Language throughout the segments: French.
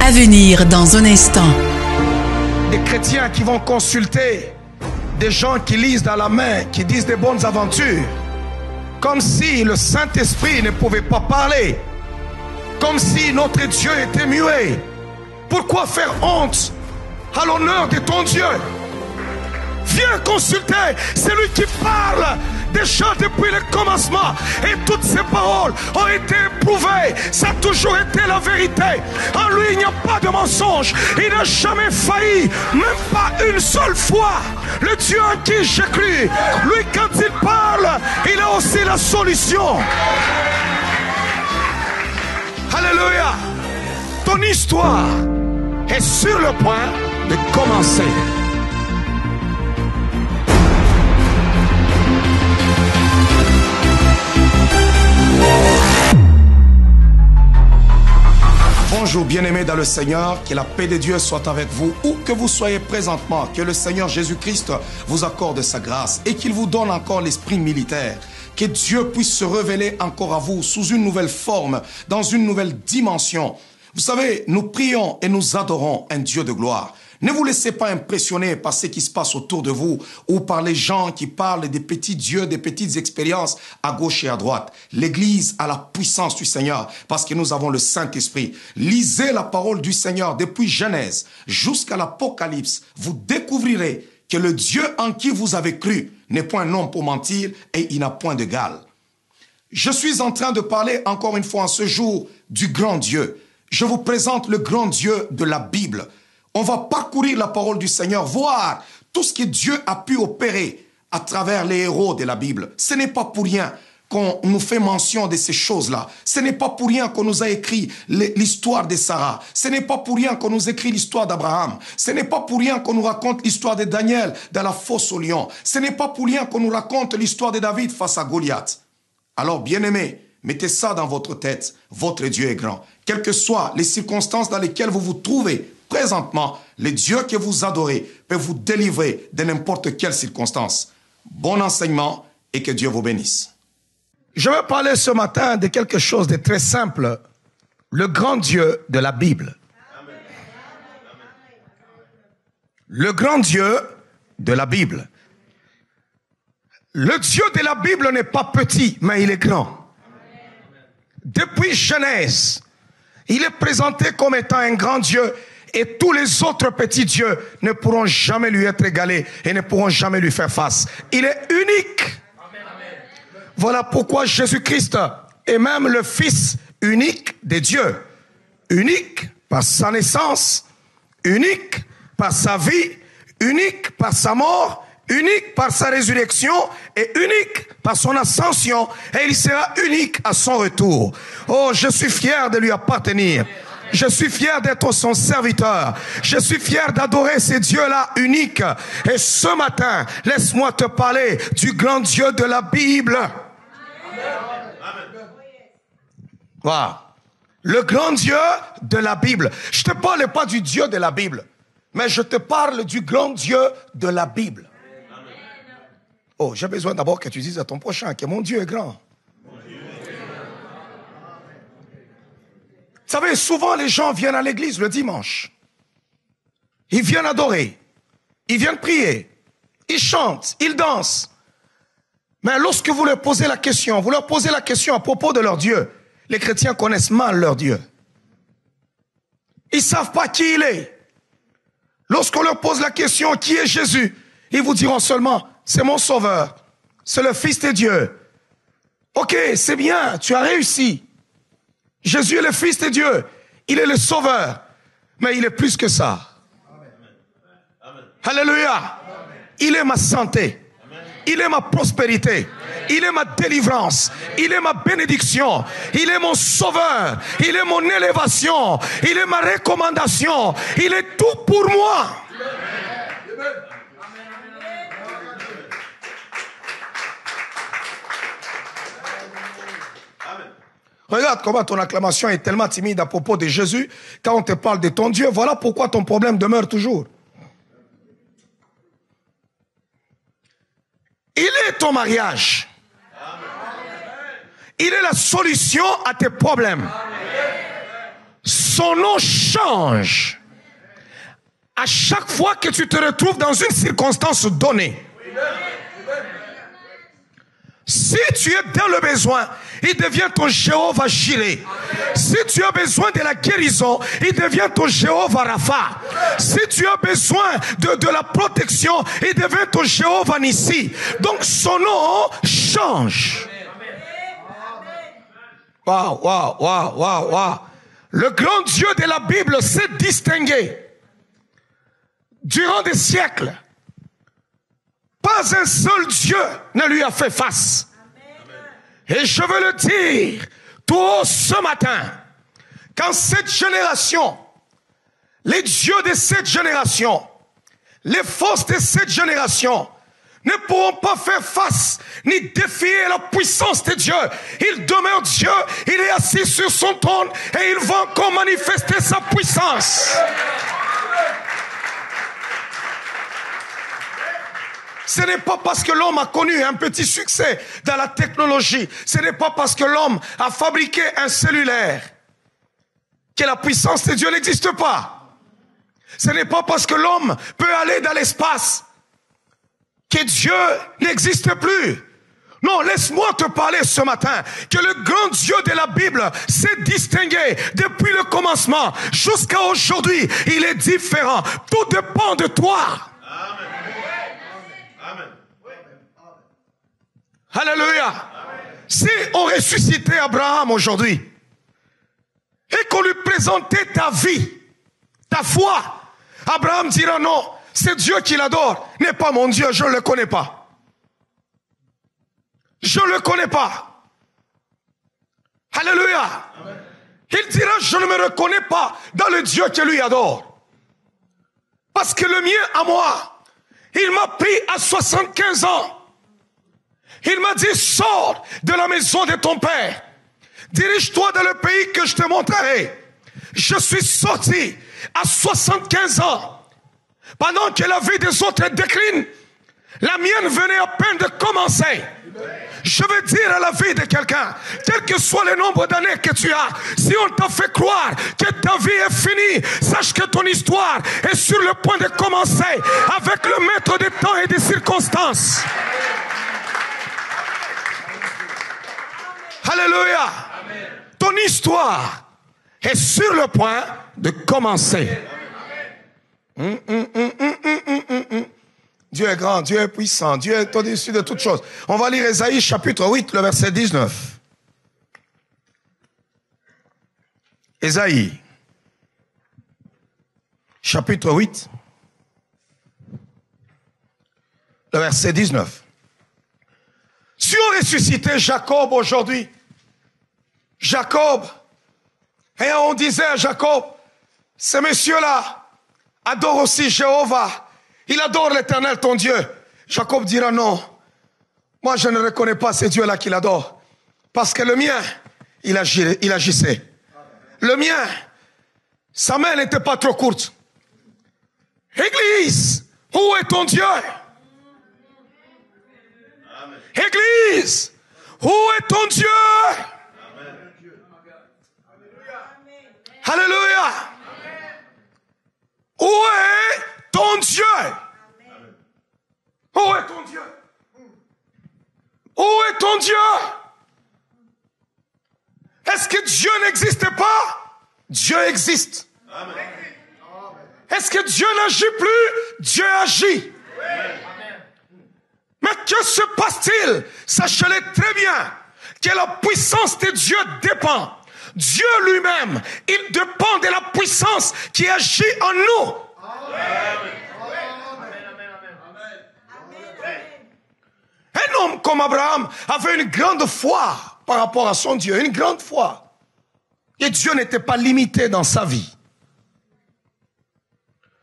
À venir dans un instant. Des chrétiens qui vont consulter des gens qui lisent dans la main, qui disent des bonnes aventures, comme si le Saint-Esprit ne pouvait pas parler, comme si notre Dieu était muet. Pourquoi faire honte à l'honneur de ton Dieu? Viens consulter celui qui parle déjà depuis le commencement, et toutes ces paroles ont été éprouvées. Ça a toujours été la vérité. En lui il n'y a pas de mensonge. Il n'a jamais failli, même pas une seule fois. Le Dieu en qui j'ai cru, lui quand il parle, il a aussi la solution. Alléluia. Ton histoire est sur le point de commencer. Bonjour bien-aimés dans le Seigneur, que la paix de Dieu soit avec vous, où que vous soyez présentement, que le Seigneur Jésus-Christ vous accorde sa grâce et qu'il vous donne encore l'esprit militaire. Que Dieu puisse se révéler encore à vous sous une nouvelle forme, dans une nouvelle dimension. Vous savez, nous prions et nous adorons un Dieu de gloire. Ne vous laissez pas impressionner par ce qui se passe autour de vous ou par les gens qui parlent des petits dieux, des petites expériences à gauche et à droite. L'Église a la puissance du Seigneur parce que nous avons le Saint-Esprit. Lisez la parole du Seigneur depuis Genèse jusqu'à l'Apocalypse. Vous découvrirez que le Dieu en qui vous avez cru n'est point un homme pour mentir et il n'a point d'égal. Je suis en train de parler encore une fois en ce jour du grand Dieu. Je vous présente le grand Dieu de la Bible. On va parcourir la parole du Seigneur, voir tout ce que Dieu a pu opérer à travers les héros de la Bible. Ce n'est pas pour rien qu'on nous fait mention de ces choses-là. Ce n'est pas pour rien qu'on nous a écrit l'histoire de Sarah. Ce n'est pas pour rien qu'on nous écrit l'histoire d'Abraham. Ce n'est pas pour rien qu'on nous raconte l'histoire de Daniel dans la fosse au lion. Ce n'est pas pour rien qu'on nous raconte l'histoire de David face à Goliath. Alors, bien-aimés, mettez ça dans votre tête. Votre Dieu est grand. Quelles que soient les circonstances dans lesquelles vous vous trouvez, présentement, le Dieu que vous adorez peut vous délivrer de n'importe quelle circonstance. Bon enseignement et que Dieu vous bénisse. Je vais parler ce matin de quelque chose de très simple. Le grand Dieu de la Bible. Le grand Dieu de la Bible. Le Dieu de la Bible n'est pas petit, mais il est grand. Depuis Genèse, il est présenté comme étant un grand Dieu. Et tous les autres petits dieux ne pourront jamais lui être égalés et ne pourront jamais lui faire face. Il est unique. Voilà pourquoi Jésus-Christ est même le Fils unique de Dieu. Unique par sa naissance, unique par sa vie, unique par sa mort, unique par sa résurrection et unique par son ascension. Et il sera unique à son retour. Oh, je suis fier de lui appartenir. Je suis fier d'être son serviteur. Je suis fier d'adorer ces dieux-là uniques. Et ce matin, laisse-moi te parler du grand Dieu de la Bible. Wow. Le grand Dieu de la Bible. Je ne te parle pas du Dieu de la Bible, mais je te parle du grand Dieu de la Bible. Oh, j'ai besoin d'abord que tu dises à ton prochain que mon Dieu est grand. Vous savez, souvent les gens viennent à l'église le dimanche. Ils viennent adorer. Ils viennent prier. Ils chantent. Ils dansent. Mais lorsque vous leur posez la question, à propos de leur Dieu, les chrétiens connaissent mal leur Dieu. Ils ne savent pas qui il est. Lorsqu'on leur pose la question, qui est Jésus? Ils vous diront seulement, c'est mon sauveur. C'est le Fils de Dieu. Ok, c'est bien, tu as réussi. Jésus est le Fils de Dieu. Il est le Sauveur. Mais il est plus que ça. Amen. Alléluia. Amen. Il est ma santé. Amen. Il est ma prospérité. Amen. Il est ma délivrance. Amen. Il est ma bénédiction. Il est mon Sauveur. Il est mon élévation. Il est ma recommandation. Il est tout pour moi. Amen. Regarde comment ton acclamation est tellement timide à propos de Jésus. Quand on te parle de ton Dieu, voilà pourquoi ton problème demeure toujours. Il est ton mariage. Il est la solution à tes problèmes. son nom change à chaque fois que tu te retrouves dans une circonstance donnée. Si tu es dans le besoin, il devient ton Jéhovah Jireh. Si tu as besoin de la guérison, il devient ton Jéhovah Rapha. Si tu as besoin de la protection, il devient ton Jéhovah Nissi. Donc son nom change. Waouh, waouh, waouh, waouh, waouh. Le grand Dieu de la Bible s'est distingué durant des siècles. Pas un seul Dieu ne lui a fait face. Et je veux le dire tout haut ce matin, qu'en cette génération, les dieux de cette génération, les forces de cette génération ne pourront pas faire face ni défier la puissance de Dieu. Il demeure Dieu, il est assis sur son trône et il va encore manifester sa puissance. Ce n'est pas parce que l'homme a connu un petit succès dans la technologie, ce n'est pas parce que l'homme a fabriqué un cellulaire que la puissance de Dieu n'existe pas. Ce n'est pas parce que l'homme peut aller dans l'espace que Dieu n'existe plus. Non, laisse-moi te parler ce matin que le grand Dieu de la Bible s'est distingué depuis le commencement jusqu'à aujourd'hui. Il est différent. Tout dépend de toi. Alléluia. Si on ressuscitait Abraham aujourd'hui et qu'on lui présentait ta vie, ta foi, Abraham dira non, c'est Dieu qui l'adore, n'est pas mon Dieu, je ne le connais pas. Je ne le connais pas. Alléluia. Il dira je ne me reconnais pas dans le Dieu qui lui adore. Parce que le mien à moi, il m'a pris à 75 ans. Il m'a dit, sors de la maison de ton père. Dirige-toi dans le pays que je te montrerai. Je suis sorti à 75 ans. Pendant que la vie des autres décline, la mienne venait à peine de commencer. Je veux dire à la vie de quelqu'un, quel que soit le nombre d'années que tu as, si on t'a fait croire que ta vie est finie, sache que ton histoire est sur le point de commencer avec le maître des temps et des circonstances. Alléluia. Ton histoire est sur le point de commencer. Dieu est grand, Dieu est puissant, Dieu est au-dessus de toutes choses. On va lire Ésaïe chapitre 8, le verset 19. Ésaïe chapitre 8, le verset 19. Si on ressuscitait Jacob aujourd'hui, Jacob, et on disait à Jacob, ce monsieur-là adore aussi Jéhovah, il adore l'Éternel ton Dieu. Jacob dira non, moi je ne reconnais pas ce Dieu-là qu'il adore, parce que le mien, il agissait. Le mien, sa main n'était pas trop courte. Église, où est ton Dieu? Église, où est ton Dieu? Alléluia. Où est ton Dieu? Où est ton Dieu? Où est ton Dieu? Est-ce que Dieu n'existe pas? Dieu existe. Est-ce que Dieu n'agit plus? Dieu agit. Mais que se passe-t-il? Sachez-le très bien que la puissance de Dieu dépend. Dieu lui-même, il dépend de la puissance qui agit en nous. Un homme comme Abraham avait une grande foi par rapport à son Dieu, une grande foi. Et Dieu n'était pas limité dans sa vie.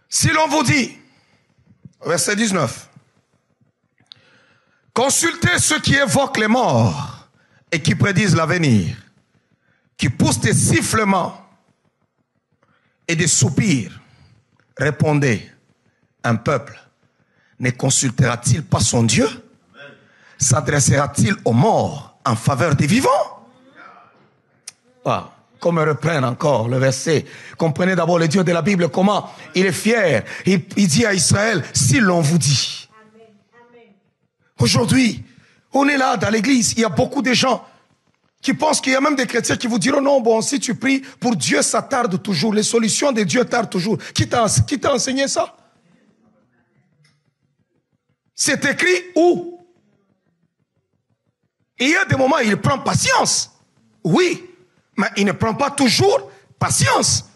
Si l'on vous dit, verset 19, consultez ceux qui évoquent les morts et qui prédisent l'avenir, qui poussent des sifflements et des soupirs. Répondez, un peuple ne consultera-t-il pas son Dieu? S'adressera-t-il aux morts en faveur des vivants? Ah, qu'on me reprenne encore le verset. Comprenez d'abord le Dieu de la Bible, comment il est fier. Il dit à Israël, si l'on vous dit. Aujourd'hui, on est là dans l'église, il y a beaucoup de gens qui pensent qu'il y a même des chrétiens qui vous diront, non, bon, si tu pries pour Dieu, ça tarde toujours. Les solutions de Dieu tardent toujours. Qui t'a enseigné ça? C'est écrit où? Il y a des moments où il prend patience. Oui, mais il ne prend pas toujours patience.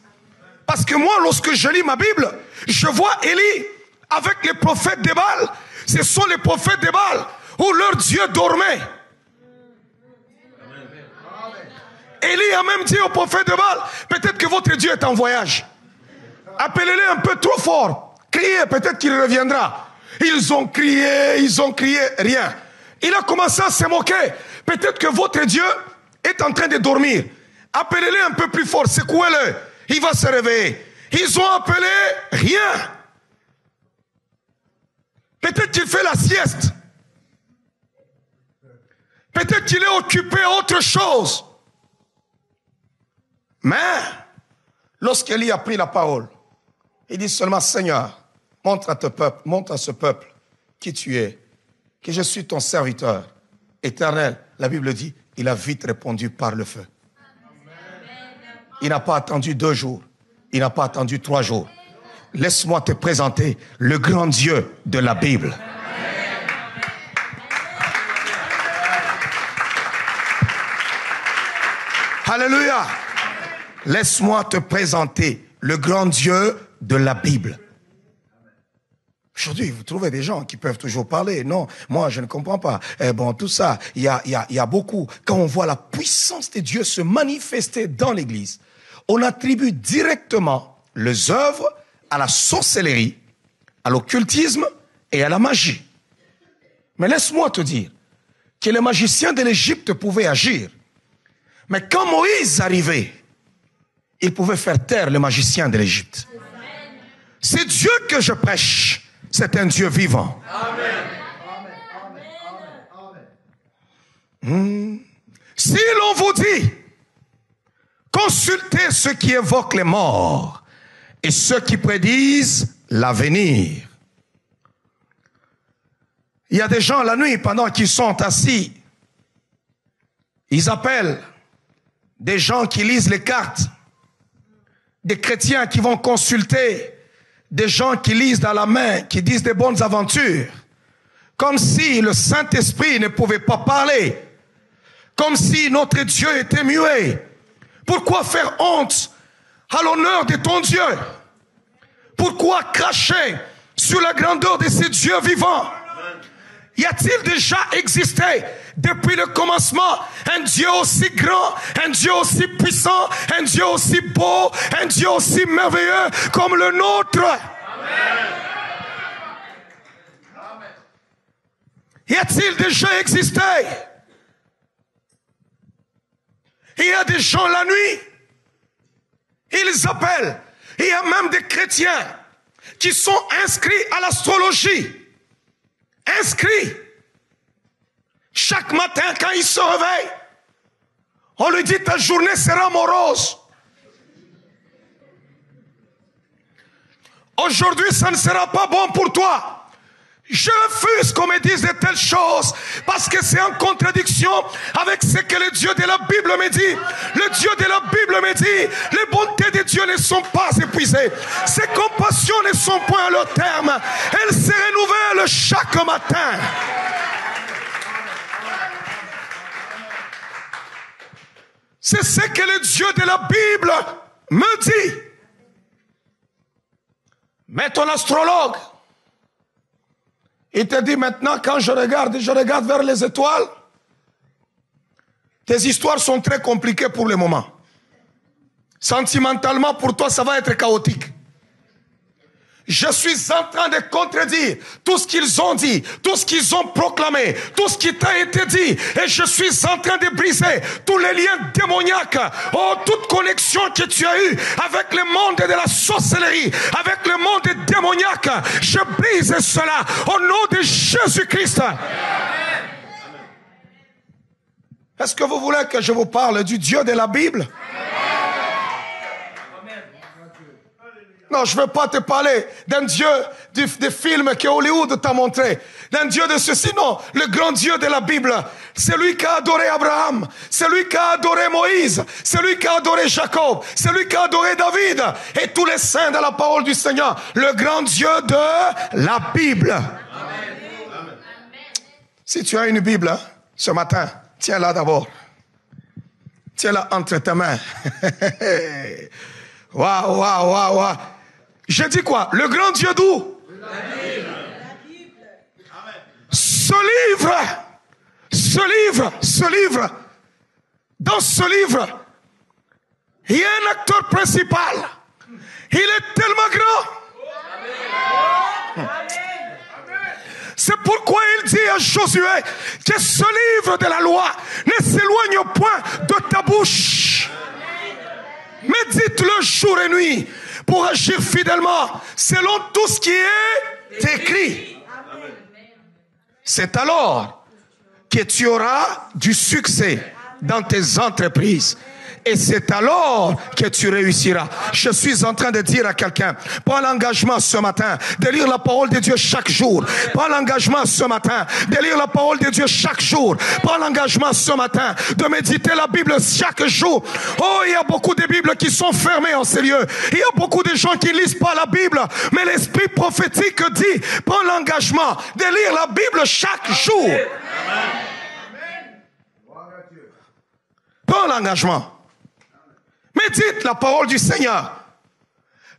Parce que moi, lorsque je lis ma Bible, je vois Élie avec les prophètes de Baal. Ce sont les prophètes de Baal où leur Dieu dormait. Élie a même dit au prophète de Baal, peut-être que votre Dieu est en voyage. Appelez-le un peu trop fort. Criez, peut-être qu'il reviendra. Ils ont crié, rien. Il a commencé à se moquer. Peut-être que votre Dieu est en train de dormir. Appelez-le un peu plus fort, secouez-le. Il va se réveiller. Ils ont appelé, rien. Peut-être qu'il fait la sieste. Peut-être qu'il est occupé à autre chose. Mais, lorsqu'Élie a pris la parole, il dit seulement, Seigneur, montre à ce peuple qui tu es, que je suis ton serviteur éternel. La Bible dit, il a vite répondu par le feu. Il n'a pas attendu 2 jours, il n'a pas attendu 3 jours. Laisse-moi te présenter le grand Dieu de la Bible. Alléluia. Laisse-moi te présenter le grand Dieu de la Bible. Aujourd'hui, vous trouvez des gens qui peuvent toujours parler. Non, moi, je ne comprends pas. Bon, tout ça, il y a beaucoup. Quand on voit la puissance de Dieu se manifester dans l'Église, on attribue directement les œuvres à la sorcellerie, à l'occultisme et à la magie. Mais laisse-moi te dire que les magiciens de l'Égypte pouvaient agir. Mais quand Moïse arrivait, il pouvait faire taire les magiciens de l'Égypte. C'est Dieu que je prêche. C'est un Dieu vivant. Si l'on vous dit, consultez ceux qui évoquent les morts et ceux qui prédisent l'avenir. Il y a des gens la nuit, pendant qu'ils sont assis, ils appellent des gens qui lisent les cartes, des chrétiens qui vont consulter, des gens qui lisent dans la main, qui disent des bonnes aventures, comme si le Saint-Esprit ne pouvait pas parler, comme si notre Dieu était muet. Pourquoi faire honte à l'honneur de ton Dieu? Pourquoi cracher sur la grandeur de ces dieux vivants? Y a-t-il déjà existé depuis le commencement un Dieu aussi grand, un Dieu aussi puissant, un Dieu aussi beau, un Dieu aussi merveilleux comme le nôtre? Y a-t-il déjà existé? Il y a des gens la nuit, ils appellent. Il y a même des chrétiens qui sont inscrits à l'astrologie. Inscrits. Chaque matin, quand il se réveille, on lui dit ta journée sera morose. Aujourd'hui, ça ne sera pas bon pour toi. Je refuse qu'on me dise de telles choses parce que c'est en contradiction avec ce que le Dieu de la Bible me dit. Le Dieu de la Bible me dit, les bontés de Dieu ne sont pas épuisées. Ses compassions ne sont point à leur terme. Elles se renouvellent chaque matin. C'est ce que le Dieu de la Bible me dit. Mais ton astrologue, il te dit maintenant, quand je regarde vers les étoiles, tes histoires sont très compliquées pour le moment. Sentimentalement, pour toi, ça va être chaotique. Je suis en train de contredire tout ce qu'ils ont dit, tout ce qu'ils ont proclamé, tout ce qui t'a été dit. Et je suis en train de briser tous les liens démoniaques. Oh, toute connexion que tu as eue avec le monde de la sorcellerie, avec le monde démoniaque. Je brise cela au nom de Jésus-Christ. Est-ce que vous voulez que je vous parle du Dieu de la Bible? Non, je ne veux pas te parler d'un Dieu des films que Hollywood t'a montré. D'un Dieu de ceci, non. Le grand Dieu de la Bible. C'est lui qui a adoré Abraham. C'est lui qui a adoré Moïse. C'est lui qui a adoré Jacob. C'est lui qui a adoré David. Et tous les saints de la parole du Seigneur. Le grand Dieu de la Bible. Amen. Si tu as une Bible, hein, ce matin, tiens-la d'abord. Tiens-la entre tes mains. Waouh, waouh, waouh, waouh. Je dis quoi? Le grand Dieu d'où? Ce livre, dans ce livre, il y a un acteur principal. Il est tellement grand. C'est pourquoi il dit à Josué que ce livre de la loi ne s'éloigne point de ta bouche. Médite-le jour et nuit pour agir fidèlement selon tout ce qui est écrit. C'est alors que tu auras du succès dans tes entreprises. Et c'est alors que tu réussiras. Je suis en train de dire à quelqu'un, prends l'engagement ce matin de lire la parole de Dieu chaque jour. Prends l'engagement ce matin de lire la parole de Dieu chaque jour. Prends l'engagement ce matin de méditer la Bible chaque jour. Oh, il y a beaucoup de Bibles qui sont fermées en ces lieux. Il y a beaucoup de gens qui ne lisent pas la Bible. Mais l'esprit prophétique dit, prends l'engagement de lire la Bible chaque jour. Prends l'engagement. Médite la parole du Seigneur.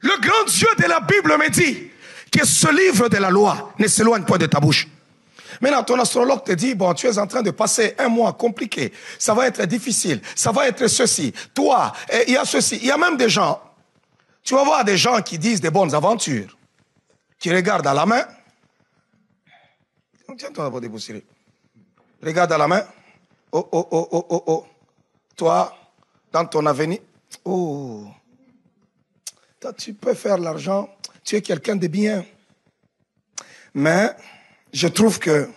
Le grand Dieu de la Bible me dit que ce livre de la loi ne s'éloigne pas de ta bouche. Maintenant, ton astrologue te dit, bon, tu es en train de passer un mois compliqué. Ça va être difficile. Ça va être ceci. Toi, il y a ceci. Il y a même des gens, tu vas voir des gens qui disent des bonnes aventures, qui regardent à la main. Tiens-toi pour déboussirer. Regarde à la main. Oh, oh, oh, oh, oh, oh. Toi, dans ton avenir. Oh, toi, tu peux faire l'argent, tu es quelqu'un de bien. Mais je trouve que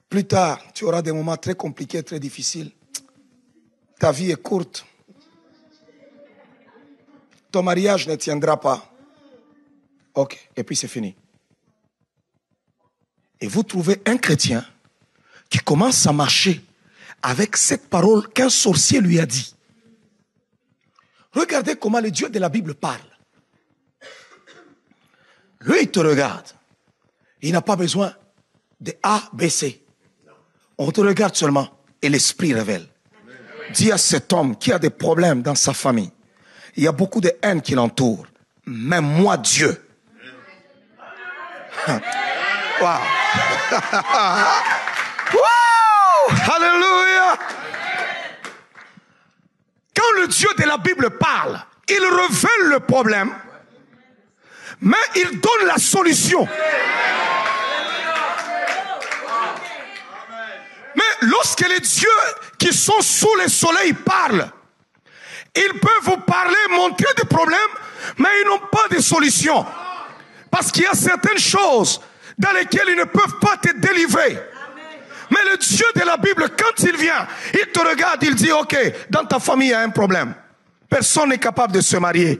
plus tard, tu auras des moments très compliqués, très difficiles. Ta vie est courte. Ton mariage ne tiendra pas. Ok, et puis c'est fini. Et vous trouvez un chrétien qui commence à marcher avec cette parole qu'un sorcier lui a dit. Regardez comment le Dieu de la Bible parle. Lui, il te regarde. Il n'a pas besoin de A, B, C. On te regarde seulement et l'Esprit révèle. Dis à cet homme qui a des problèmes dans sa famille. Il y a beaucoup de haine qui l'entoure. Mais moi, Dieu. Wow. Wow. Alléluia. Quand le Dieu de la Bible parle, il révèle le problème, mais il donne la solution. Mais lorsque les dieux qui sont sous le soleil parlent, ils peuvent vous parler, montrer des problèmes, mais ils n'ont pas de solution. Parce qu'il y a certaines choses dans lesquelles ils ne peuvent pas te délivrer. Mais le Dieu de la Bible, quand il vient, il te regarde, il dit, ok, dans ta famille, il y a un problème. Personne n'est capable de se marier.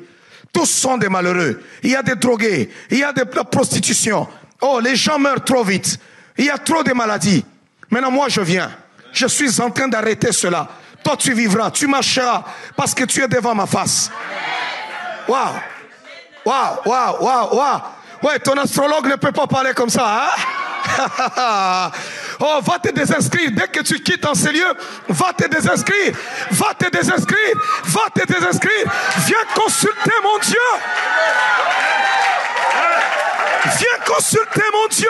Tous sont des malheureux. Il y a des drogués. Il y a de la prostitution. Oh, les gens meurent trop vite. Il y a trop de maladies. Maintenant, moi, je viens. Je suis en train d'arrêter cela. Toi, tu vivras, tu marcheras parce que tu es devant ma face. Waouh! Waouh, waouh, waouh, waouh! Ouais, ton astrologue ne peut pas parler comme ça, hein? Oh, va te désinscrire. Dès que tu quittes en ces lieux, va te désinscrire. Va te désinscrire. Va te désinscrire. Viens consulter mon Dieu. Viens consulter mon Dieu.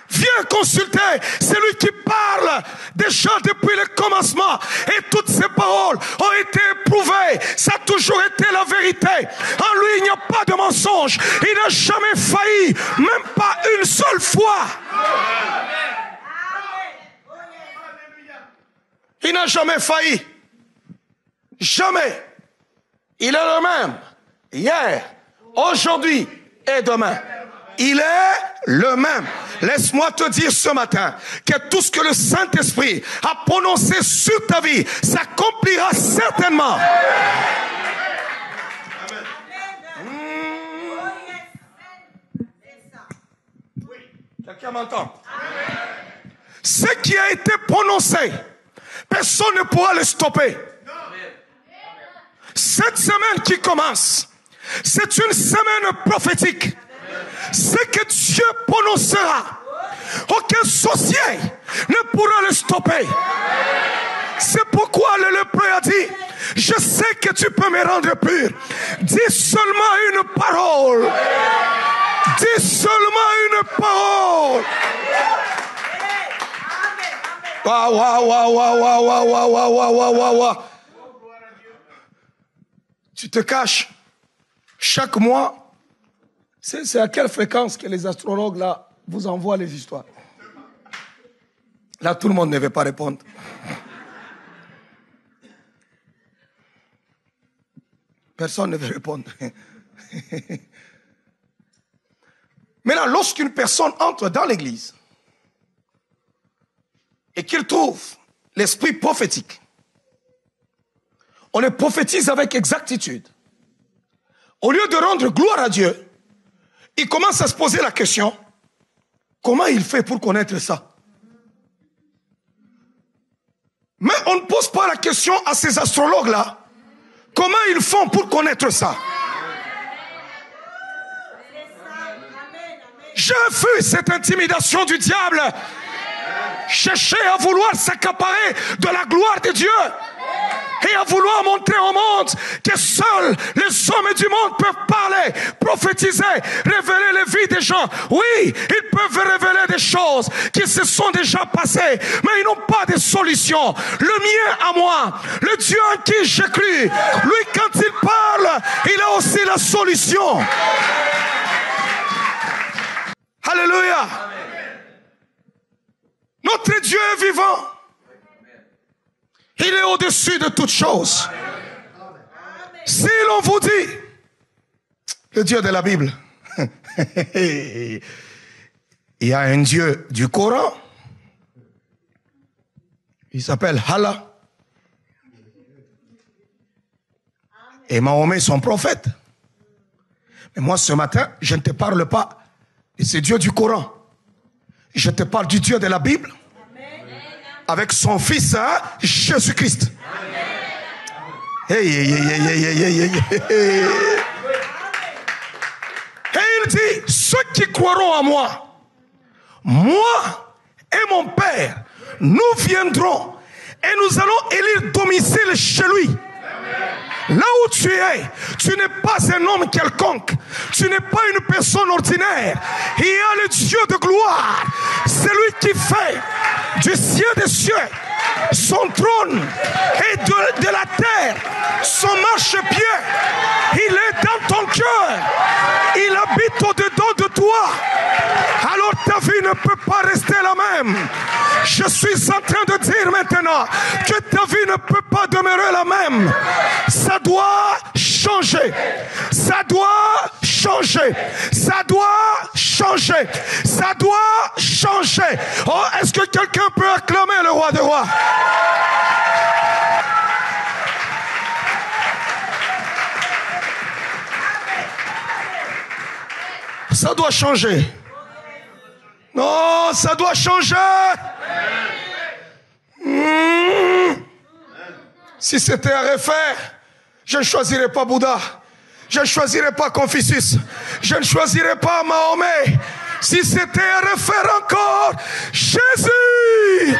Viens consulter celui qui parle déjà depuis le commencement. Et toutes ces paroles ont été éprouvées. Ça a toujours été la vérité. En lui, il n'y a pas de mensonge. Il n'a jamais failli, même pas une seule fois. Il n'a jamais failli. Jamais. Il est le même. Hier, aujourd'hui et demain. Il est le même. Laisse-moi te dire ce matin que tout ce que le Saint-Esprit a prononcé sur ta vie s'accomplira certainement. Quelqu'un m'entend? Ce qui a été prononcé, personne ne pourra le stopper. Cette semaine qui commence, c'est une semaine prophétique. Ce que Dieu prononcera, aucun sorcier ne pourra le stopper. C'est pourquoi le lépreux a dit, je sais que tu peux me rendre pur. Dis seulement une parole. Dis seulement une parole. Waouh, waouh, waouh, waouh, waouh, waouh, waouh, waouh, waouh, waouh. Tu te caches. Chaque mois, c'est à quelle fréquence que les astrologues là vous envoient les histoires? Là, tout le monde ne veut pas répondre. Personne ne veut répondre. Maintenant, lorsqu'une personne entre dans l'église et qu'il trouve l'esprit prophétique, on le prophétise avec exactitude. Au lieu de rendre gloire à Dieu, il commence à se poser la question, comment il fait pour connaître ça? Mais on ne pose pas la question à ces astrologues-là, comment ils font pour connaître ça? J'ai vu cette intimidation du diable chercher à vouloir s'accaparer de la gloire de Dieu et à vouloir montrer au monde que seuls les hommes du monde peuvent parler, prophétiser, révéler les vies des gens. Oui, ils peuvent révéler des choses qui se sont déjà passées, mais ils n'ont pas de solution. Le mien à moi, le Dieu en qui j'ai cru, lui quand il parle, il a aussi la solution. Alléluia. Notre Dieu est vivant. Il est au-dessus de toutes choses. Si l'on vous dit, le Dieu de la Bible, il y a un Dieu du Coran, il s'appelle Allah. Et Mahomet son prophète. Mais moi ce matin, je ne te parle pas de ce Dieu du Coran. Je te parle du Dieu de la Bible. Avec son fils Jésus-Christ. Hey, hey, hey, hey, hey, hey, hey, hey. Et il dit, ceux qui croiront en moi, moi et mon Père, nous viendrons et nous allons élire domicile chez lui. Là où tu es, tu n'es pas un homme quelconque. Tu n'es pas une personne ordinaire. Il y a le Dieu de gloire. C'est lui qui fait du ciel des cieux son trône et de la terre son marchepied. Il est dans ton cœur. Il habite au-dedans de toi. Alors ta vie ne peut pas rester la même. Je suis en train de dire maintenant que ta vie ne peut pas demeurer la même. Ça doit changer. Ça doit changer. Ça doit changer. Ça doit changer. Oh, est-ce que quelqu'un peut acclamer le roi des rois? Ça doit changer. Non, ça doit changer. Si c'était à refaire, je ne choisirais pas Bouddha. Je ne choisirais pas Confucius. Je ne choisirais pas Mahomet. Si c'était à refaire encore, Jésus.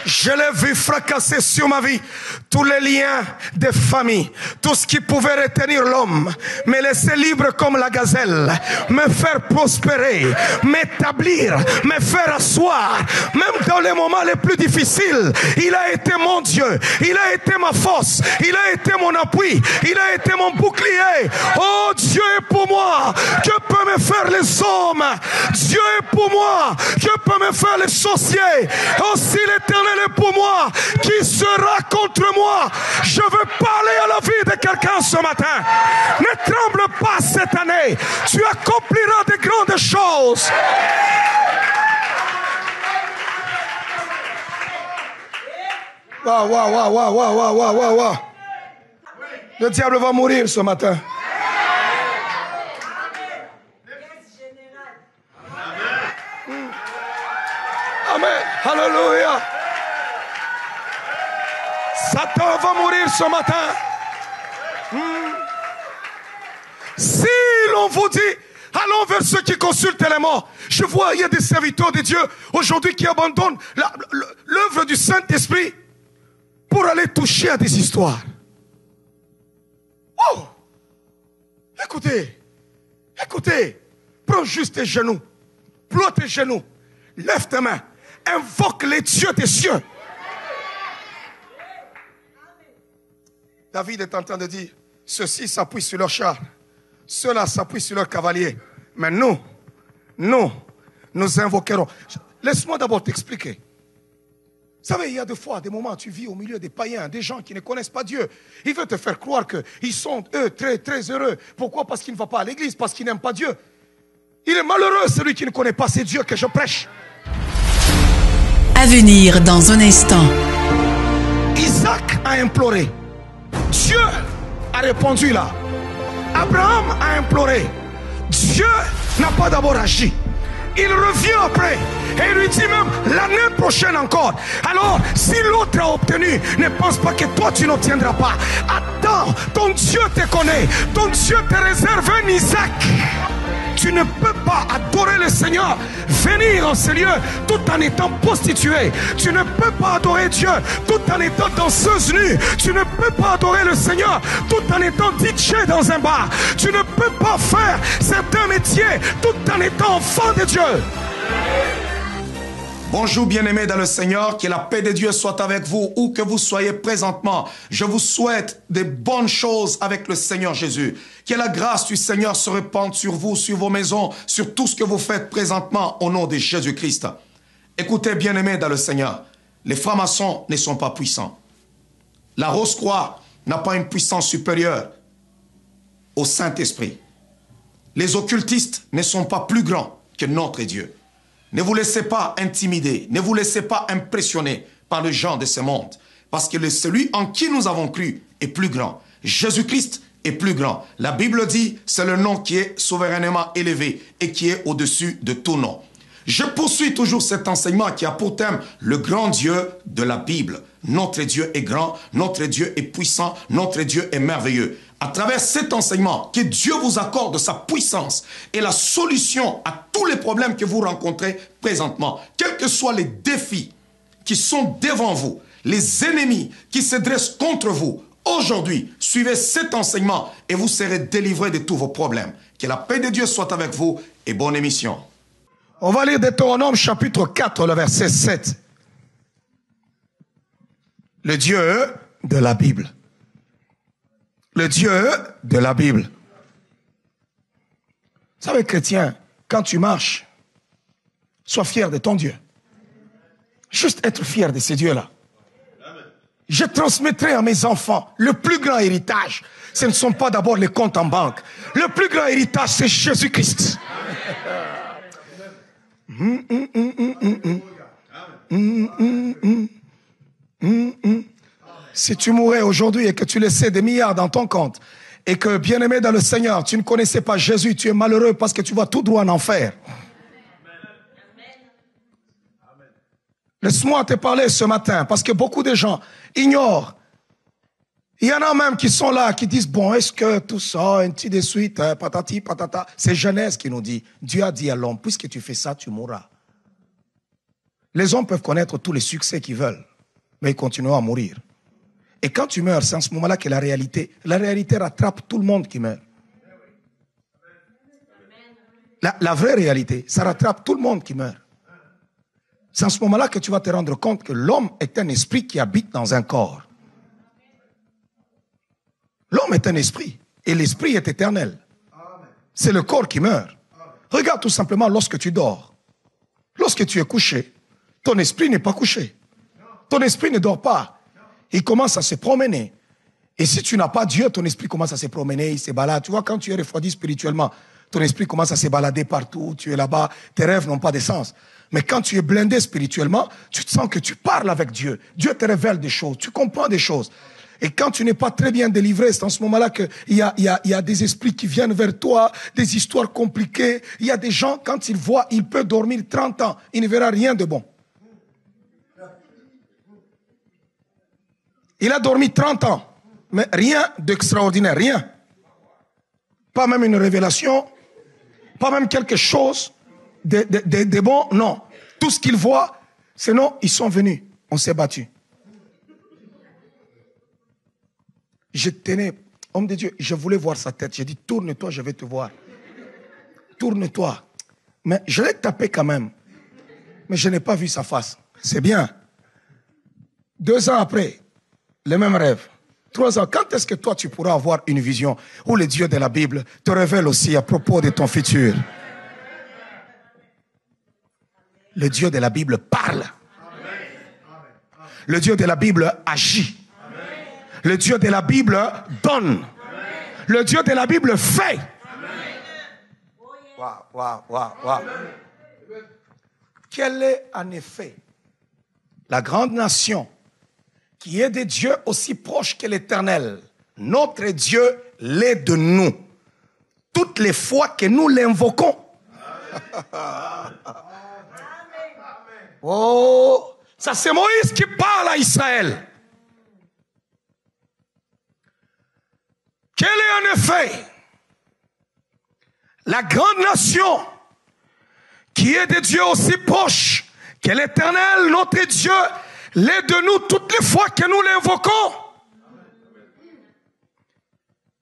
Je l'ai vu fracasser sur ma vie tous les liens de famille, tout ce qui pouvait retenir l'homme, me laisser libre comme la gazelle, me faire prospérer, m'établir, me faire asseoir, même dans les moments les plus difficiles. Il a été mon Dieu, il a été ma force, il a été mon appui, il a été mon bouclier. Oh, Dieu est pour moi, que peut me faire les hommes? Dieu est pour moi, que peut me faire les sorciers? Oh, si l'Éternel est pour moi, qui sera contre moi? Je veux parler à la vie de quelqu'un ce matin. Ne tremble cette année. Tu accompliras de grandes choses. Waouh. Le diable va mourir ce matin. Amen. Alléluia. Satan va mourir ce matin. Si l'on vous dit, allons vers ceux qui consultent les morts. Je vois, il y a des serviteurs de Dieu aujourd'hui qui abandonnent l'œuvre du Saint-Esprit pour aller toucher à des histoires. Oh! Écoutez, prends juste tes genoux, ploie tes genoux, lève tes mains, invoque les dieux des cieux. David est en train de dire, ceux-ci s'appuient sur leur char, ceux-là s'appuient sur leur cavalier. Mais nous invoquerons. Laisse-moi d'abord t'expliquer. Vous savez, il y a des fois, des moments, tu vis au milieu des païens, des gens qui ne connaissent pas Dieu. Ils veulent te faire croire qu'ils sont, eux, très, très heureux. Pourquoi? Parce qu'ils ne vont pas à l'église, parce qu'ils n'aiment pas Dieu. Il est malheureux, celui qui ne connaît pas ces dieux que je prêche. À venir dans un instant. Isaac a imploré. Dieu a répondu là. Abraham a imploré. Dieu n'a pas d'abord agi. Il revient après et il lui dit même l'année prochaine encore. Alors, si l'autre a obtenu, ne pense pas que toi tu n'obtiendras pas. Attends, ton Dieu te connaît. Ton Dieu te réserve un Isaac. Tu ne peux pas adorer le Seigneur, venir en ce lieu tout en étant prostitué. Tu ne peux pas adorer Dieu tout en étant danseuse nue. Tu ne peux pas adorer le Seigneur tout en étant DJ dans un bar. Tu ne peux pas faire certains métiers tout en étant enfant de Dieu. Bonjour bien-aimés dans le Seigneur, que la paix de Dieu soit avec vous où que vous soyez présentement. Je vous souhaite de bonnes choses avec le Seigneur Jésus. Que la grâce du Seigneur se répande sur vous, sur vos maisons, sur tout ce que vous faites présentement au nom de Jésus-Christ. Écoutez bien-aimés dans le Seigneur, les francs-maçons ne sont pas puissants. La Rose-Croix n'a pas une puissance supérieure au Saint-Esprit. Les occultistes ne sont pas plus grands que notre Dieu. Ne vous laissez pas intimider, ne vous laissez pas impressionner par le gens de ce monde. Parce que celui en qui nous avons cru est plus grand. Jésus-Christ est plus grand. La Bible dit, c'est le nom qui est souverainement élevé et qui est au-dessus de tout nom. Je poursuis toujours cet enseignement qui a pour thème le grand Dieu de la Bible. Notre Dieu est grand, notre Dieu est puissant, notre Dieu est merveilleux. À travers cet enseignement, que Dieu vous accorde sa puissance et la solution à tous les problèmes que vous rencontrez présentement, quels que soient les défis qui sont devant vous, les ennemis qui se dressent contre vous, aujourd'hui, suivez cet enseignement et vous serez délivrés de tous vos problèmes. Que la paix de Dieu soit avec vous et bonne émission. On va lire Deutéronome chapitre 4, le verset 7. Le Dieu de la Bible. Le Dieu de la Bible. Vous savez, chrétien, quand tu marches, sois fier de ton Dieu. Juste être fier de ces dieux-là. Je transmettrai à mes enfants le plus grand héritage. Ce ne sont pas d'abord les comptes en banque. Le plus grand héritage, c'est Jésus-Christ. Si tu mourais aujourd'hui et que tu laissais des milliards dans ton compte et que, bien-aimé dans le Seigneur, tu ne connaissais pas Jésus, tu es malheureux parce que tu vas tout droit en enfer. Laisse-moi te parler ce matin parce que beaucoup de gens ignorent. Il y en a même qui sont là, qui disent, bon, est-ce que tout ça, ainsi de suite, patati, patata. C'est Genèse qui nous dit, Dieu a dit à l'homme, puisque tu fais ça, tu mourras. Les hommes peuvent connaître tous les succès qu'ils veulent, mais ils continueront à mourir. Et quand tu meurs, c'est en ce moment-là que la réalité rattrape tout le monde qui meurt. La vraie réalité, ça rattrape tout le monde qui meurt. C'est en ce moment-là que tu vas te rendre compte que l'homme est un esprit qui habite dans un corps. L'homme est un esprit et l'esprit est éternel. C'est le corps qui meurt. Regarde tout simplement lorsque tu dors. Lorsque tu es couché, ton esprit n'est pas couché. Ton esprit ne dort pas. Il commence à se promener. Et si tu n'as pas Dieu, ton esprit commence à se promener, il se balade. Tu vois, quand tu es refroidi spirituellement, ton esprit commence à se balader partout, tu es là-bas, tes rêves n'ont pas de sens. Mais quand tu es blindé spirituellement, tu te sens que tu parles avec Dieu. Dieu te révèle des choses, tu comprends des choses. Et quand tu n'es pas très bien délivré, c'est en ce moment-là qu'il y a des esprits qui viennent vers toi, des histoires compliquées. Il y a des gens, quand ils voient, il peut dormir 30 ans, il ne verra rien de bon. Il a dormi 30 ans, mais rien d'extraordinaire, rien. Pas même une révélation, pas même quelque chose de bon, non. Tout ce qu'ils voient, c'est non, ils sont venus, on s'est battu. Je tenais, homme de Dieu, je voulais voir sa tête. J'ai dit, tourne-toi, je vais te voir. Tourne-toi. Mais je l'ai tapé quand même. Mais je n'ai pas vu sa face. C'est bien. 2 ans après, le même rêve. 3 ans. Quand est-ce que toi, tu pourras avoir une vision où le Dieu de la Bible te révèle aussi à propos de ton futur? Le Dieu de la Bible parle. Le Dieu de la Bible agit. Le Dieu de la Bible donne. Le Dieu de la Bible fait. Waouh. Quelle est en effet la grande nation qui est de Dieu aussi proche que l'Éternel? Notre Dieu l'est de nous. Toutes les fois que nous l'invoquons. Oh, ça c'est Moïse qui parle à Israël. Quelle est en effet la grande nation qui est de Dieu aussi proche que l'Éternel, notre Dieu, l'est de nous toutes les fois que nous l'invoquons?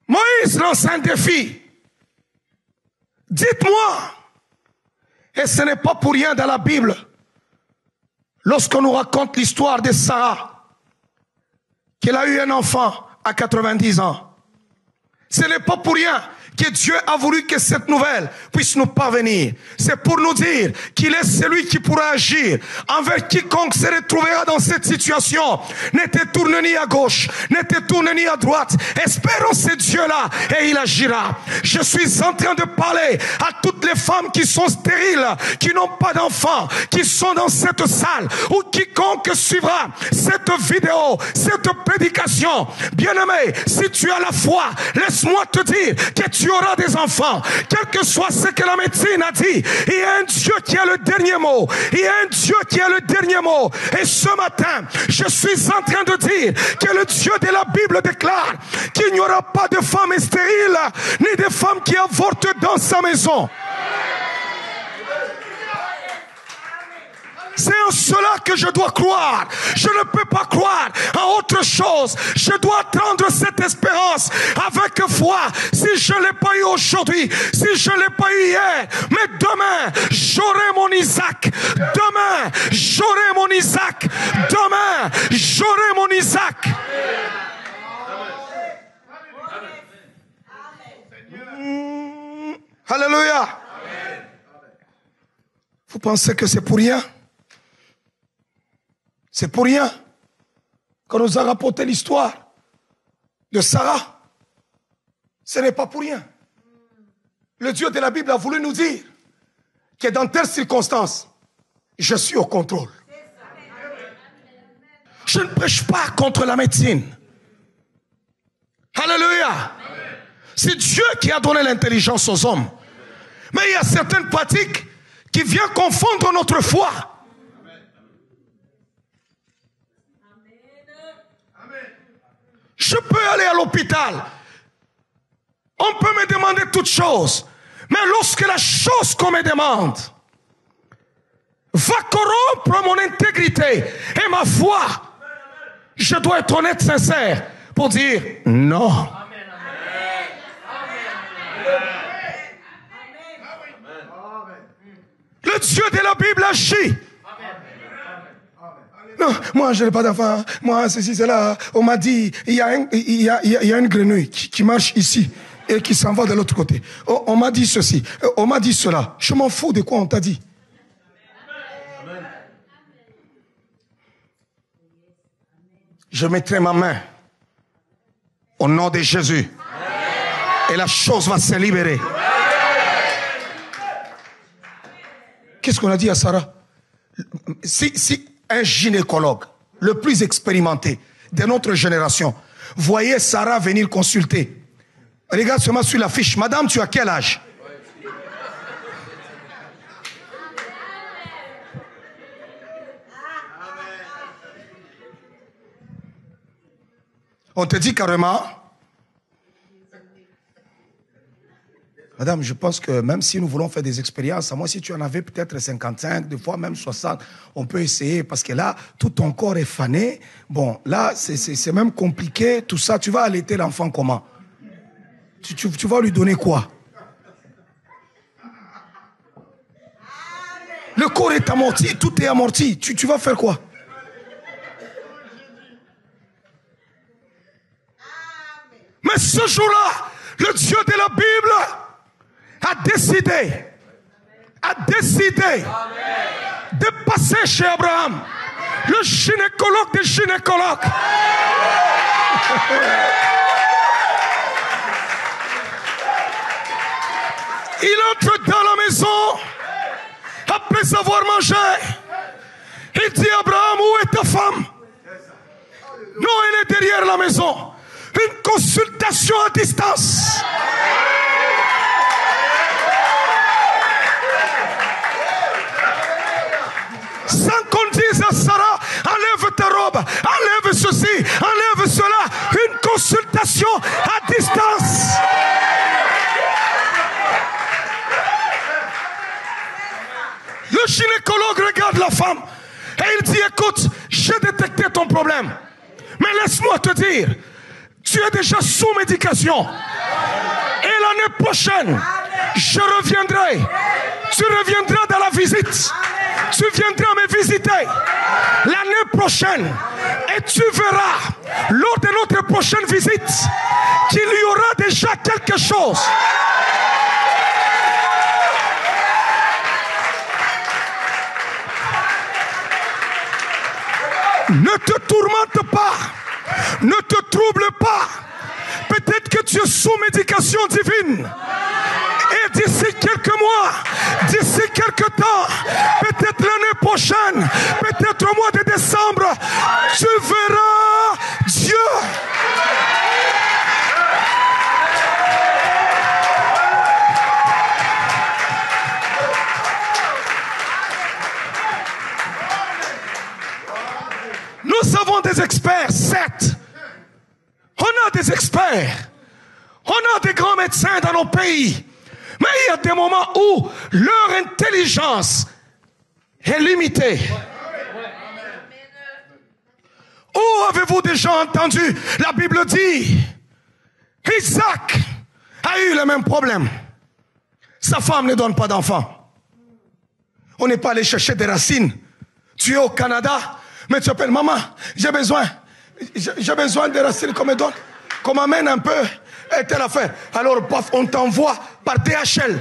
Moïse lance un défi. Dites-moi, et ce n'est pas pour rien dans la Bible, lorsqu'on nous raconte l'histoire de Sarah, qu'elle a eu un enfant à 90 ans, ce n'est pas pour rien que Dieu a voulu que cette nouvelle puisse nous parvenir. C'est pour nous dire qu'il est celui qui pourra agir envers quiconque se retrouvera dans cette situation. Ne te tourne ni à gauche, ne te tourne ni à droite. Espérons ce Dieu-là et il agira. Je suis en train de parler à toutes les femmes qui sont stériles, qui n'ont pas d'enfants, qui sont dans cette salle, ou quiconque suivra cette vidéo, cette prédication. Bien-aimé, si tu as la foi, laisse-moi te dire que tu auras des enfants, quel que soit ce que la médecine a dit. Il y a un Dieu qui a le dernier mot. Il y a un Dieu qui a le dernier mot. Et ce matin, je suis en train de dire que le Dieu de la Bible déclare qu'il n'y aura pas de femmes stériles, ni de femmes qui avortent dans sa maison. C'est en cela que je dois croire. Je ne peux pas croire en autre chose. Je dois attendre cette espérance avec foi. Si je ne l'ai pas eu aujourd'hui, si je ne l'ai pas eu hier, mais demain, j'aurai mon Isaac. Demain, j'aurai mon Isaac. Demain, j'aurai mon Isaac. Alléluia. Vous pensez que c'est pour rien? C'est pour rien qu'on nous a rapporté l'histoire de Sarah. Ce n'est pas pour rien. Le Dieu de la Bible a voulu nous dire que dans telles circonstances, je suis au contrôle. Je ne prêche pas contre la médecine. Alléluia. C'est Dieu qui a donné l'intelligence aux hommes. Mais il y a certaines pratiques qui viennent confondre notre foi. Je peux aller à l'hôpital. On peut me demander toutes choses. Mais lorsque la chose qu'on me demande va corrompre mon intégrité et ma foi, je dois être honnête, sincère, pour dire non. Le Dieu de la Bible agit. Non, moi je n'ai pas d'enfant, moi ceci, cela. On m'a dit, il y a une grenouille qui marche ici et qui s'en va de l'autre côté. On m'a dit ceci, on m'a dit cela. Je m'en fous de quoi on t'a dit. Je mettrai ma main Au nom de Jésus. Et la chose va se libérer. Qu'est-ce qu'on a dit à Sarah? Si un gynécologue, le plus expérimenté de notre génération, voyait Sarah venir consulter, regarde seulement sur la fiche. Madame, tu as quel âge? On te dit carrément, madame, je pense que même si nous voulons faire des expériences, à moi, si tu en avais peut-être 55, des fois même 60, on peut essayer, parce que là, tout ton corps est fané. Bon, là, c'est même compliqué, tout ça. Tu vas allaiter l'enfant comment? Tu vas lui donner quoi? Le corps est amorti, tout est amorti. Tu vas faire quoi? Mais ce jour-là, le Dieu de la Bible a décidé de passer chez Abraham, le gynécologue des gynécologues. Il entre dans la maison après avoir mangé. Il dit: Abraham, où est ta femme? Non, elle est derrière la maison. Une consultation à distance. Sans qu'on dise à Sarah: enlève ta robe, enlève ceci, enlève cela. Une consultation à distance. Le gynécologue regarde la femme et il dit: écoute, j'ai détecté ton problème, mais laisse-moi te dire, tu es déjà sous médication. Et l'année prochaine, je reviendrai. Tu reviendras dans la visite. Tu viendras me visiter l'année prochaine. Et tu verras, lors de notre prochaine visite, qu'il y aura déjà quelque chose. Ne te tourmente pas. Ne te trouble pas. Peut-être que tu es sous médication divine. Et d'ici quelques mois, d'ici quelques temps, peut-être l'année prochaine, peut-être au mois de décembre, tu verras Dieu. Nous avons des experts, certes. On a des experts. On a des grands médecins dans nos pays. Mais il y a des moments où leur intelligence est limitée. Où avez-vous déjà entendu? La Bible dit, Isaac a eu le même problème. Sa femme ne donne pas d'enfant. On n'est pas allé chercher des racines. Tu es au Canada, mais tu appelles: maman, j'ai besoin de racines qu'on me donne, qu'on m'amène un peu, et telle affaire. Alors, paf, on t'envoie par DHL.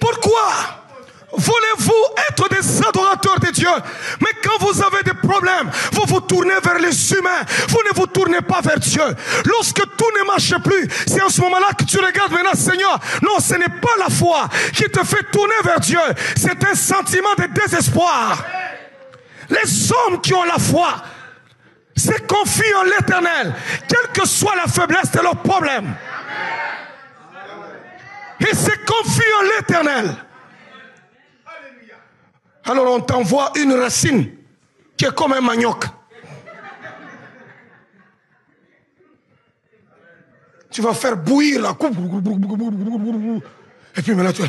Pourquoi voulez-vous être des adorateurs de Dieu? Mais quand vous avez des problèmes, vous vous tournez vers les humains. Vous ne vous tournez pas vers Dieu. Lorsque tout ne marche plus, c'est en ce moment-là que tu regardes maintenant: Seigneur, non, ce n'est pas la foi qui te fait tourner vers Dieu. C'est un sentiment de désespoir. Les hommes qui ont la foi se confient en l'Éternel, quelle que soit la faiblesse de leurs problèmes. Ils se confient en l'Éternel. Alors on t'envoie une racine qui est comme un manioc. Tu vas faire bouillir la coupe. Et puis maintenant tu vas...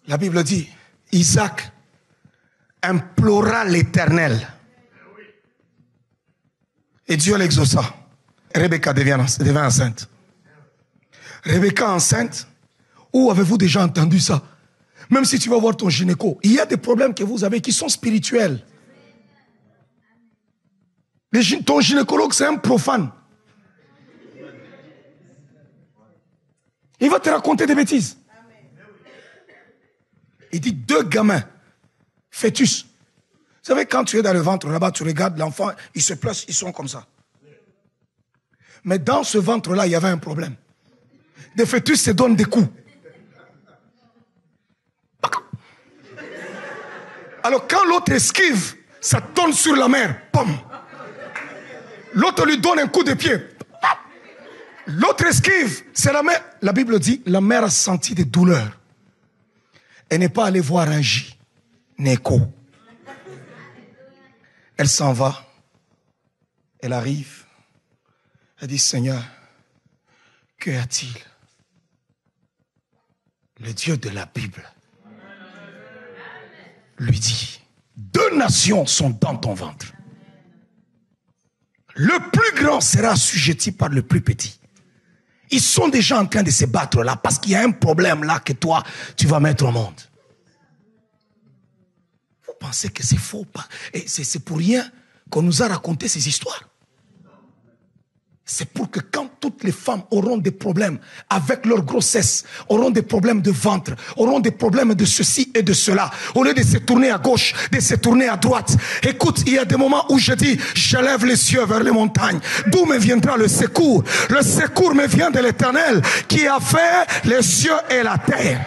La Bible dit, Isaac implora l'Éternel. Et Dieu l'exauça. Rebecca devient enceinte. Rebecca enceinte, où avez-vous déjà entendu ça? Même si tu vas voir ton gynéco, il y a des problèmes que vous avez qui sont spirituels. Ton gynécologue, c'est un profane. Il va te raconter des bêtises. Il dit 2 gamins, fœtus. Vous savez, quand tu es dans le ventre, là-bas, tu regardes l'enfant, il se place, ils sont comme ça. Mais dans ce ventre-là, il y avait un problème. Des fœtus se donnent des coups. Alors quand l'autre esquive, ça tombe sur la mère. Pom. L'autre lui donne un coup de pied. L'autre esquive, c'est la mère. La Bible dit, la mère a senti des douleurs. Elle n'est pas allée voir un gynéco. Elle s'en va. Elle arrive. Elle dit, Seigneur, que a-t-il? Le Dieu de la Bible lui dit, 2 nations sont dans ton ventre. Le plus grand sera assujetti par le plus petit. Ils sont déjà en train de se battre là parce qu'il y a un problème là que toi, tu vas mettre au monde. Vous pensez que c'est faux? Et c'est pour rien qu'on nous a raconté ces histoires. C'est pour que quand toutes les femmes auront des problèmes avec leur grossesse, auront des problèmes de ventre, auront des problèmes de ceci et de cela, au lieu de se tourner à gauche, de se tourner à droite. Écoute, il y a des moments où je dis, je lève les cieux vers les montagnes. D'où me viendra le secours? Le secours me vient de l'Éternel qui a fait les cieux et la terre.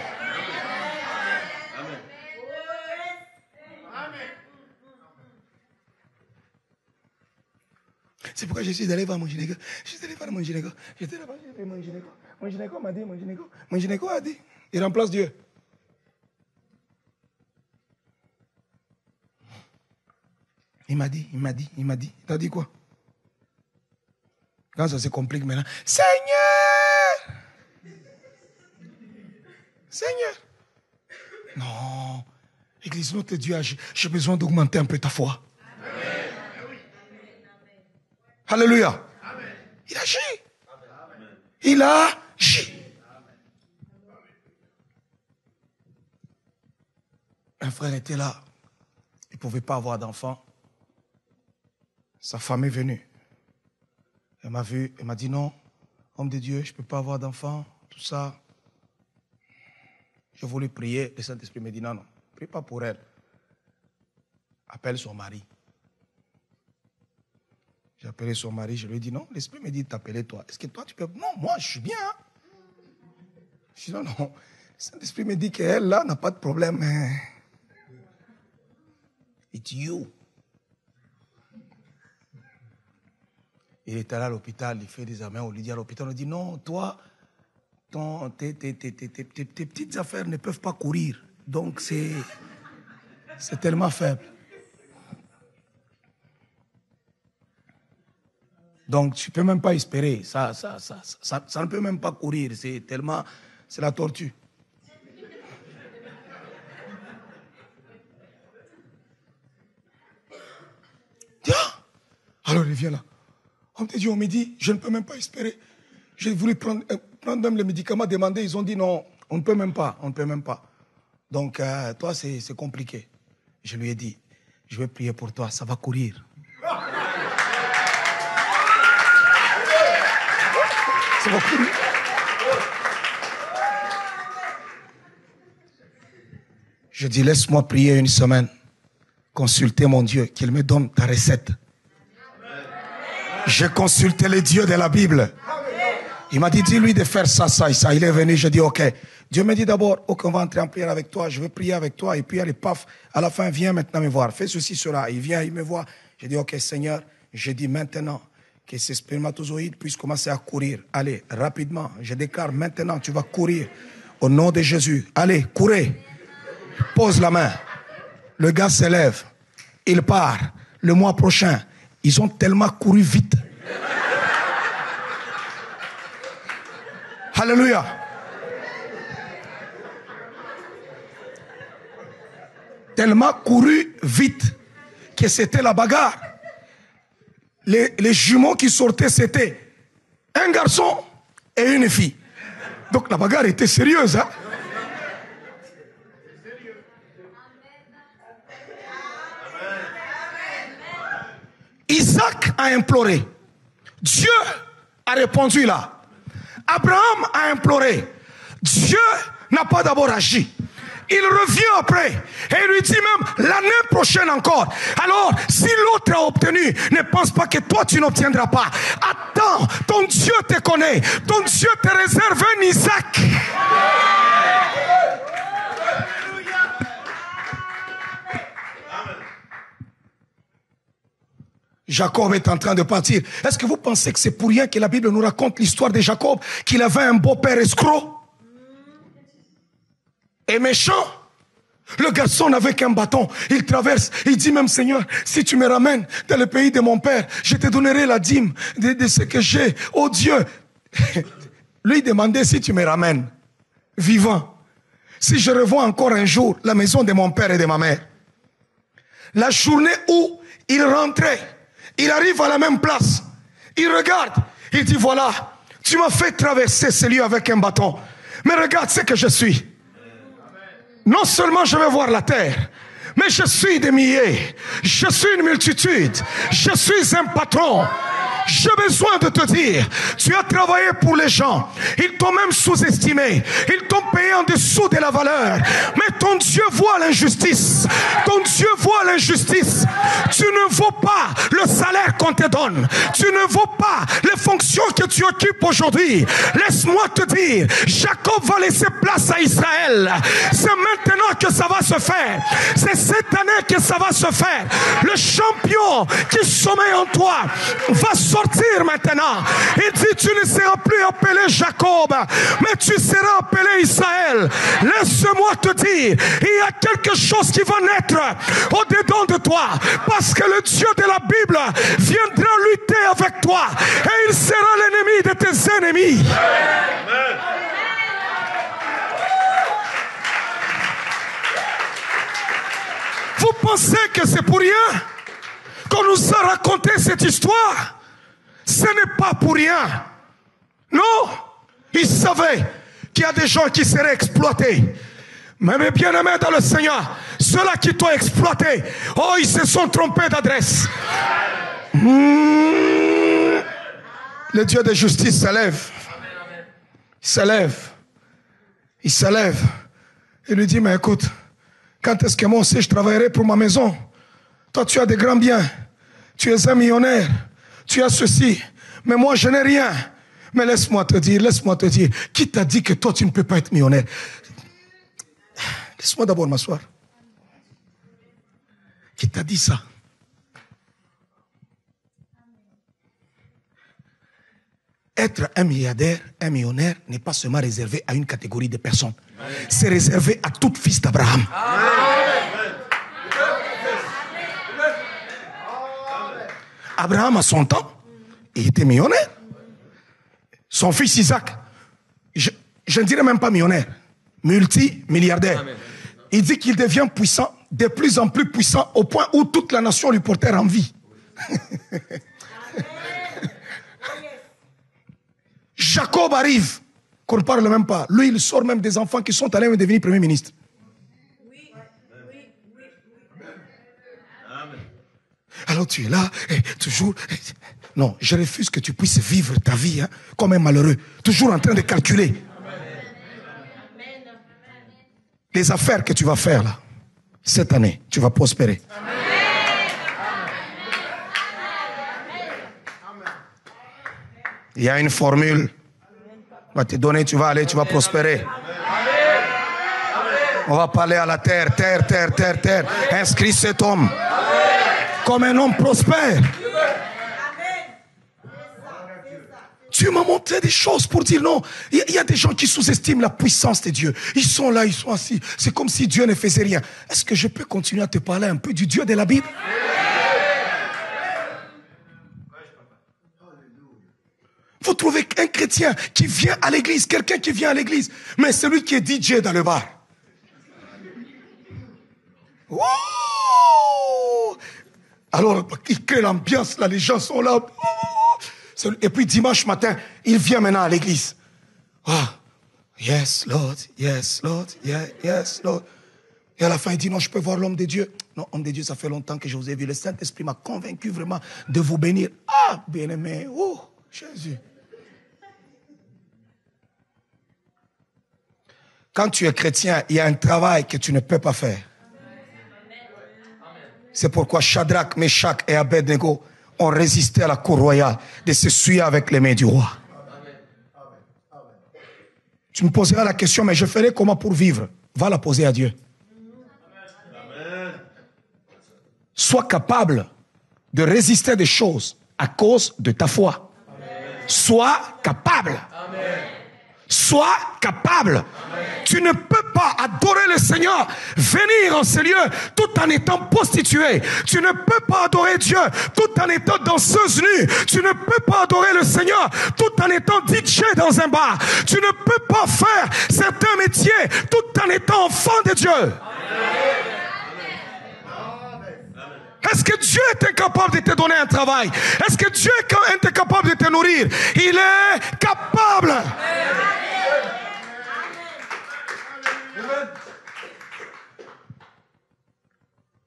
C'est pourquoi je suis allé voir mon gynéco. Je suis allé voir mon gynéco. J'étais là-bas, j'ai fait mon gynéco. Mon gynéco m'a dit, mon gynéco a dit, il remplace Dieu. Il m'a dit. Il t'a dit quoi? Quand ça se complique maintenant, Seigneur! Non. Église, notre Dieu, j'ai besoin d'augmenter un peu ta foi. Alléluia. Il agit. Il agit. Un frère était là. Il ne pouvait pas avoir d'enfant. Sa femme est venue. Elle m'a vu. Elle m'a dit non, homme de Dieu, je ne peux pas avoir d'enfant. Tout ça. Je voulais prier. Le Saint-Esprit me dit non, non. Prie pas pour elle. Appelle son mari. J'ai appelé son mari, je lui ai dit non, l'Esprit me dit de t'appeler toi. Est-ce que toi tu peux? Non, moi je suis bien. Je dis non, non. L'Esprit me dit qu'elle là n'a pas de problème. It's you. Il est allé à l'hôpital, il fait des examens, on lui dit à l'hôpital, on lui dit non, toi, tes petites affaires ne peuvent pas courir. Donc c'est tellement faible. Donc, tu ne peux même pas espérer. Ça ne peut même pas courir. C'est tellement... C'est la tortue. Tiens! Alors, il vient là. Homme de Dieu, on me dit, je ne peux même pas espérer. J'ai voulu prendre même les médicaments demandés. Ils ont dit non, on ne peut même pas. Donc, toi, c'est compliqué. Je lui ai dit, je vais prier pour toi. Ça va courir. Je dis, laisse-moi prier une semaine. Consulter mon Dieu, qu'il me donne ta recette. J'ai consulté les dieux de la Bible. Il m'a dit, dis-lui de faire ça, ça et ça. Il est venu, je dis, ok. Dieu me dit d'abord, ok, on va entrer en prière avec toi. Je veux prier avec toi. Et puis, allez, paf, à la fin, viens maintenant me voir. Fais ceci, cela. Il vient, il me voit. Je dis, ok, Seigneur, je dis maintenant que ces spermatozoïdes puissent commencer à courir. Allez, rapidement, je déclare maintenant, tu vas courir au nom de Jésus. Allez, courez. Pose la main. Le gars s'élève. Il part. Le mois prochain, ils ont tellement couru vite. Alléluia. Tellement couru vite que c'était la bagarre. Les jumeaux qui sortaient, c'était un garçon et une fille. Donc la bagarre était sérieuse. Hein? Isaac a imploré. Dieu a répondu là. Abraham a imploré. Dieu n'a pas d'abord agi. Il revient après et il lui dit même l'année prochaine encore. Alors, si l'autre a obtenu, ne pense pas que toi tu n'obtiendras pas. Attends, ton Dieu te connaît. Ton Dieu te réserve un Isaac. Jacob est en train de partir. Est-ce que vous pensez que c'est pour rien que la Bible nous raconte l'histoire de Jacob, qu'il avait un beau-père escroc et méchant? Le garçon n'avait qu'un bâton. Il traverse. Il dit même, Seigneur, si tu me ramènes dans le pays de mon père, je te donnerai la dîme de ce que j'ai. Oh Dieu. Lui demandait si tu me ramènes vivant. Si je revois encore un jour la maison de mon père et de ma mère. La journée où il rentrait, il arrive à la même place. Il regarde. Il dit, voilà, tu m'as fait traverser ce lieu avec un bâton. Mais regarde ce que je suis. Non seulement je vais voir la terre, mais je suis des milliers. Je suis une multitude. Je suis un patron. J'ai besoin de te dire, tu as travaillé pour les gens. Ils t'ont même sous-estimé. Ils t'ont payé en dessous de la valeur. Mais ton Dieu voit l'injustice. Ton Dieu voit l'injustice. Tu ne vaux pas le salaire qu'on te donne. Tu ne vaux pas les fonctions que tu occupes aujourd'hui. Laisse-moi te dire, Jacob va laisser place à Israël. C'est maintenant que ça va se faire. C'est cette année que ça va se faire. Le champion qui sommeille en toi va sortir maintenant. Il dit, tu ne seras plus appelé Jacob, mais tu seras appelé Israël. Laisse-moi te dire, il y a quelque chose qui va naître au-dedans de toi, parce que le Dieu de la Bible viendra lutter avec toi et il sera l'ennemi de tes ennemis. Amen. Vous pensez que c'est pour rien qu'on nous a raconté cette histoire? Ce n'est pas pour rien. Non, il savait qu'il y a des gens qui seraient exploités. Mais mes bien-aimés dans le Seigneur, ceux-là qui t'ont exploité, oh, ils se sont trompés d'adresse. Le Dieu de justice s'élève. Il s'élève. Il s'élève. Il lui dit, mais écoute, quand est-ce que moi aussi je travaillerai pour ma maison? Toi, tu as des grands biens. Tu es un millionnaire. Tu as ceci. Mais moi, je n'ai rien. Mais laisse-moi te dire, qui t'a dit que toi, tu ne peux pas être millionnaire? Laisse-moi d'abord m'asseoir. Qui t'a dit ça? Être un milliardaire, un millionnaire n'est pas seulement réservé à une catégorie de personnes. C'est réservé à tout fils d'Abraham. Abraham, à son temps, il était millionnaire. Son fils Isaac, je ne dirais même pas millionnaire, multimilliardaire. Amen. Il dit qu'il devient puissant, de plus en plus puissant, au point où toute la nation lui portait envie. Jacob arrive, qu'on ne parle même pas. Lui, il sort même des enfants qui sont allés devenir premier ministre. Alors tu es là, et toujours... Non, je refuse que tu puisses vivre ta vie comme un malheureux, toujours en train de calculer. Les affaires que tu vas faire là, cette année, tu vas prospérer. Il y a une formule, on va te donner, tu vas aller, tu vas prospérer. On va parler à la terre. Inscris cet homme comme un homme prospère. Dieu m'a montré des choses pour dire non. Il y a des gens qui sous-estiment la puissance de Dieu. Ils sont là, ils sont assis. C'est comme si Dieu ne faisait rien. Est-ce que je peux continuer à te parler un peu du Dieu de la Bible? Vous trouvez un chrétien qui vient à l'église, quelqu'un qui vient à l'église, mais celui qui est DJ dans le bar. Oh! Alors, il crée l'ambiance, là, les gens sont là. Oh! Et puis dimanche matin, il vient maintenant à l'église. Oh, yes, Lord, yes, Lord, yeah, yes, Lord. Et à la fin, il dit, non, je peux voir l'homme de Dieu. Non, homme de Dieu, ça fait longtemps que je vous ai vu. Le Saint-Esprit m'a convaincu vraiment de vous bénir. Ah, bien-aimé, oh, Jésus. Quand tu es chrétien, il y a un travail que tu ne peux pas faire. C'est pourquoi Shadrach, Meshach et Abednego ont résisté à la cour royale de se souiller avec les mains du roi. Tu me poseras la question, mais je ferai comment pour vivre? Va la poser à Dieu. Sois capable de résister à des choses à cause de ta foi. Sois capable. Sois capable. Tu ne peux pas adorer le Seigneur, venir en ces lieux tout en étant prostituée. Tu ne peux pas adorer Dieu tout en étant danseuse nue. Tu ne peux pas adorer le Seigneur tout en étant DJ dans un bar. Tu ne peux pas faire certains métiers tout en étant enfant de Dieu. Est-ce que Dieu est incapable de te donner un travail? Est-ce que Dieu est incapable de te nourrir? Il est capable.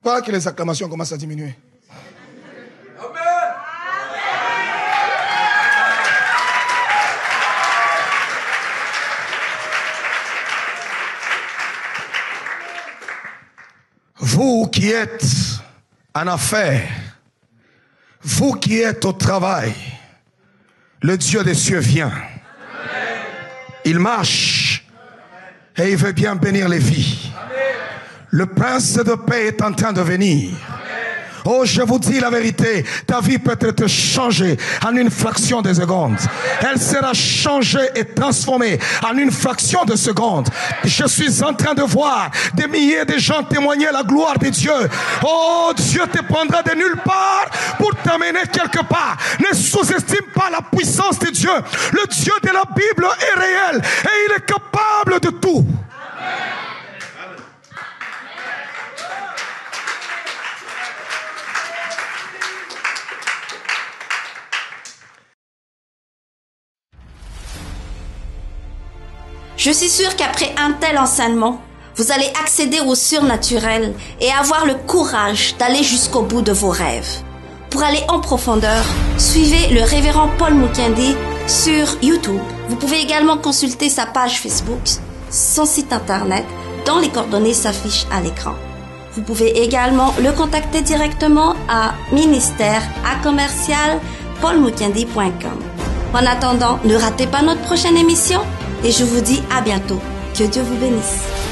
Voilà que les acclamations commencent à diminuer. Amen. Vous qui êtes en affaires, vous qui êtes au travail, le Dieu des cieux vient. Il marche et il veut bien bénir les vies. Le prince de paix est en train de venir. Oh, je vous dis la vérité, ta vie peut être changée en une fraction de seconde. Elle sera changée et transformée en une fraction de seconde. Je suis en train de voir des milliers de gens témoigner la gloire de Dieu. Oh, Dieu te prendra de nulle part pour t'amener quelque part. Ne sous-estime pas la puissance de Dieu. Le Dieu de la Bible est réel et il est capable de tout. Je suis sûre qu'après un tel enseignement, vous allez accéder au surnaturel et avoir le courage d'aller jusqu'au bout de vos rêves. Pour aller en profondeur, suivez le révérend Paul Mukendi sur YouTube. Vous pouvez également consulter sa page Facebook, son site internet, dont les coordonnées s'affichent à l'écran. Vous pouvez également le contacter directement à ministère@paulmukendi.com. En attendant, ne ratez pas notre prochaine émission et je vous dis à bientôt. Que Dieu vous bénisse.